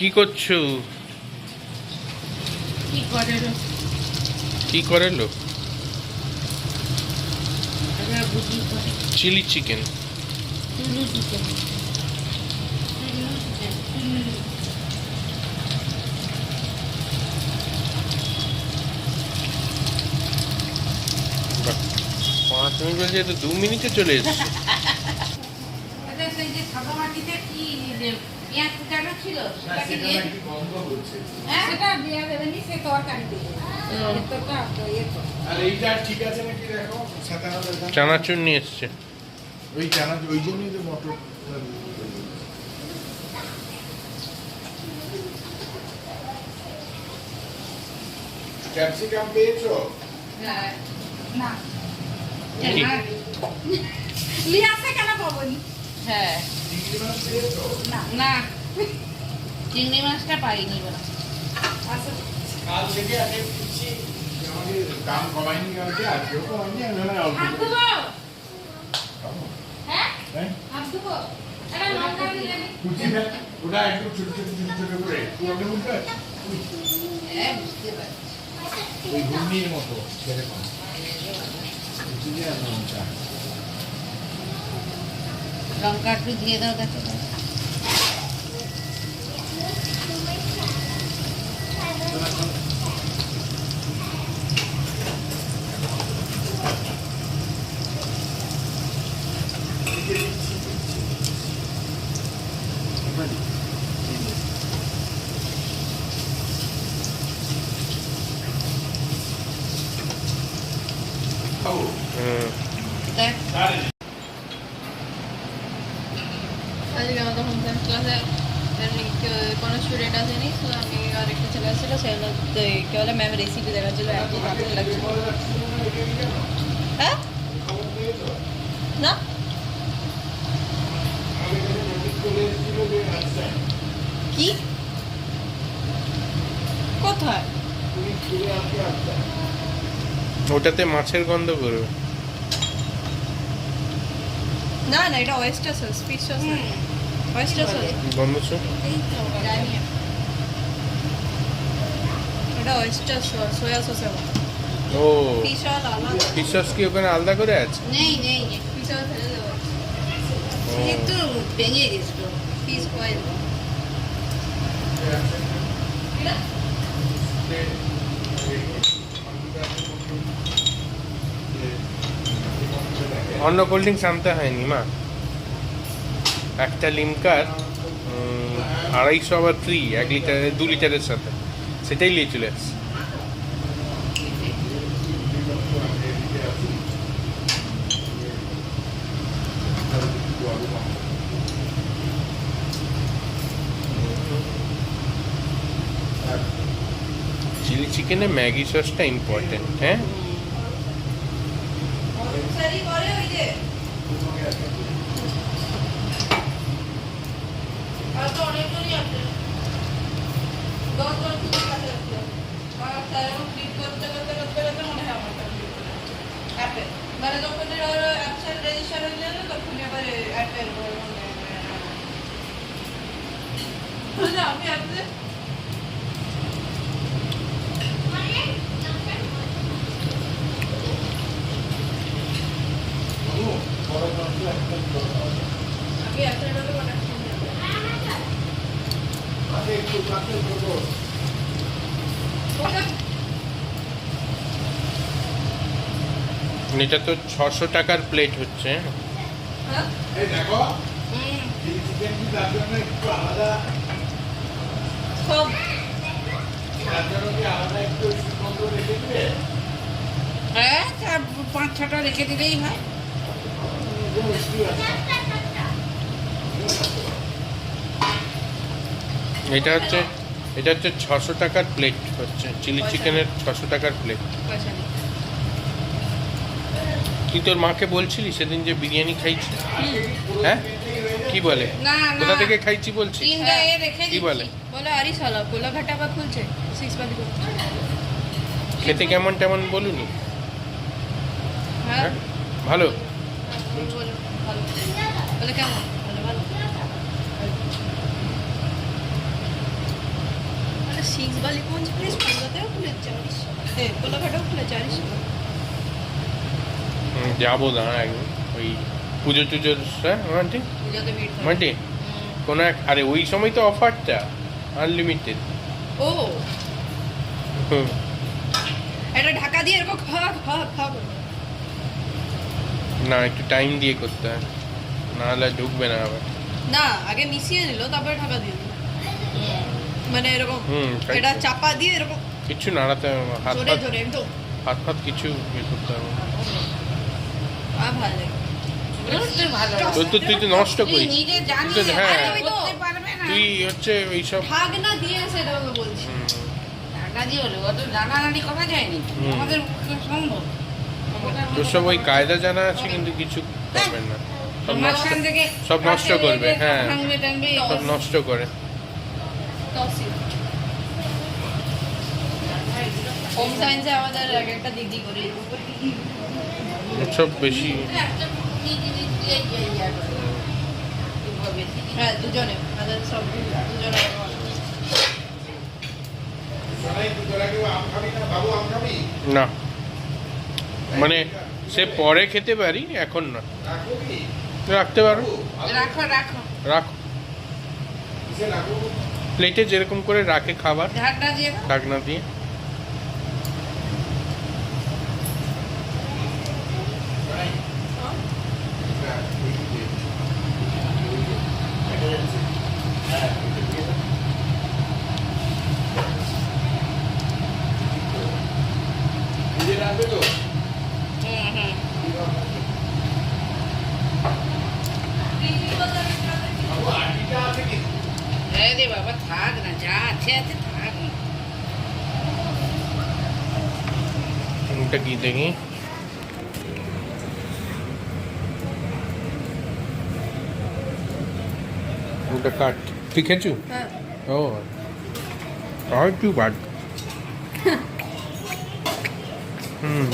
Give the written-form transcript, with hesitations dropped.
কি করছো? কি করে লো? Chilli chicken. বাহ, 5 মিনিট বলছে, তো 2 মিনিটে চলে এসছে। চানাচুর নিয়ে এসছে। ওই জন্যই তো মটর। ক্যাপসিকাম পেয়েছো? না হ্যাঁ চিংড়ি মাছ পেয়েছো? না চিংড়ি মাছটা পাইনি বলে। কাল থেকে আগে দিচ্ছি, আমাকে দাম কমায়নি কালকে, আজকেও কমায়নি, আমি ভাবলাম অল্প করে। হ্যাঁ? কুচি ফেল, ওটা একটু ছোট ছোট ছোট ছোট করে, পুরোটা বুঝতে পারছি? হ্যাঁ বুঝতে পারছি। ওই ঘূর্ণির মতো সেরকম কুচি দিয়ে আর লঙ্কা। লঙ্কা একটু দিয়ে দাও দেখো। খাবো? দেখ আজকে আমাদের হোম সায়েন্স ক্লাসে কোনো স্টুডেন্ট আসেনি, তো আমি আর একটা ছেলে আসছিল, সেগুলো কী বলে ম্যাম রেসিপি দেখাচ্ছিল, একদম ভালো লাগছিল। হ্যাঁ না কি কোথায়? ওটাতে মাছের গন্ধ করবে। না না, এটা oyster sauce, fish sauce, oyster sauce, গন্ধ শো। জানি এটা ওয়েস্টার সস, সোয়া সসের মতো। ও, ফিশ সস আলাদা, ফিশ সস কি ওখানে আলাদা করে আছে? নেই নেই ফিশ সস ফেলে দেবো, ও, একটু ভেঙে গেছিল। Fish oil. অন্য কোল্ড ড্রিঙ্কস আনতে হয়নি মা। একটা লিমকার 250 আবার ফ্রি, 1 লিটার 2 লিটারের সাথে, সেটাই নিয়ে চলে আসছে। চিলি চিকেনে ম্যাগি সসটা ইম্পর্টেন্ট। হ্যাঁ, সারি করে ওই যে আর তো অনেকজনই আছে, 10 জন কি কাছে আছে, আর তারা ক্লিক করতে করতে করতে করতে মনে হয় আমার অ্যাপে, মানে যখন অ্যাপসের রেজিস্টার হয়ে যাবে তখন এবার অ্যাপের মানে আমি অ্যাপে আমি অ্যাপের মধ্যে বানাচ্ছি। একটু কাছে করবো। এটা তো 600 টাকার প্লেট হচ্ছে। হ্যাঁ এই দেখো, চিলি চিকেন কি তার জন্য একটু আলাদা, সব তার জন্য কি আলাদা একটু সুগন্ধ রেখে দিবে? হ্যাঁ 5-6টা রেখে দিলেই হয়। এটা হচ্ছে 600 টাকার প্লেট হচ্ছে, চিলি চিকেনের 600 টাকার প্লেট। পয়সা নেই। তুই তোর মাকে বলছিলি সেদিন যে বিরিয়ানি খাইছি? হ্যাঁ, কি বলে? না না কোথা থেকে খাইছি বলছি? 3 গায়ে রেখে কি দিচ্ছি। বলে? বলে আরে শালা কোলাঘাট আবার খুলছে, 6 বাজি করছে। খেতে কেমন টেমন বলুনি? হ্যাঁ হ্যাঁ, ভালো। বলো ভালো, বলে কেমন? বলে ভালো। বালিগঞ্জ প্লেস কলকাতায়ও খুলেছে কোলাঘাটেও খুলেছে আরিশ যাবো দাঁড়া একদম ওই পুজো টুজোর মাটি পুজোতে ভিড় থাকে। মাটি কোনো এক আরে ওই সময় তো অফারটা আনলিমিটেড ও এটা ঢাকা দিয়ে এরকম খা খা খা করে। না একটু টাইম দিয়ে করতে হয় নাহলে ঢুকবে না আবার না আগে মিশিয়ে নিল তারপরে ঢাকা দিয়ে দিল মানে এরকম তাই এটা তো। চাপা দিয়ে এরকম কিছু নাড়াতে হবে না, হাত জোরে ফাত জোরে একদম হাত ফাত কিছু ইয়ে করতে হবে না। ভালো লাগে বুঝতে ভালো তোর তো তুই তো নষ্ট তুই করিস নিজে জানিস তুই তো- হ্যাঁ। আরে করতে পারবে না তুই হচ্ছে এইসব ঢাকনা দিয়ে সেটা আমি বলছি টাকা দিয়ে হলো অত জানানাড়ি করা যায়নি আমাদের পক্ষে সম্ভব তোর সব ওই কায়দা জানা আছে কিন্তু কিছু করবেন না সব নষ্ট মাঝখান থেকে সব নষ্ট করবে, হ্যাঁ। ভাঙবে টাঙবে সব নষ্ট করে তসি হোম সায়েন্সে আমাদের এক একটা দিদি করে সব বেশি একটা নিজে নিজে ইয়ে করে বেশি হ্যাঁ দুজনে আমাদের সব দুজনে তোরা কেউ আম খাবি না বাবু আম খাবি না মানে সে পরে খেতে পারি এখন না রাখবো কি রাখতে পারো রাখো রাখো রাখ কিসে রাখবো প্লেটে যেরকম করে রাখে খাবার ঢাকনা দিয়ে দাও। ঢাকনা দিয়ে নিজে রাখবে তো হুম বাবু আটিটা আছে কি হ্যাঁ রে বাবা থাক না যা আছে আছে থাক না ওটা কি দেখি ওটা কাট তুই খেয়েছু হ্যাঁ ও আর টু বাট হুম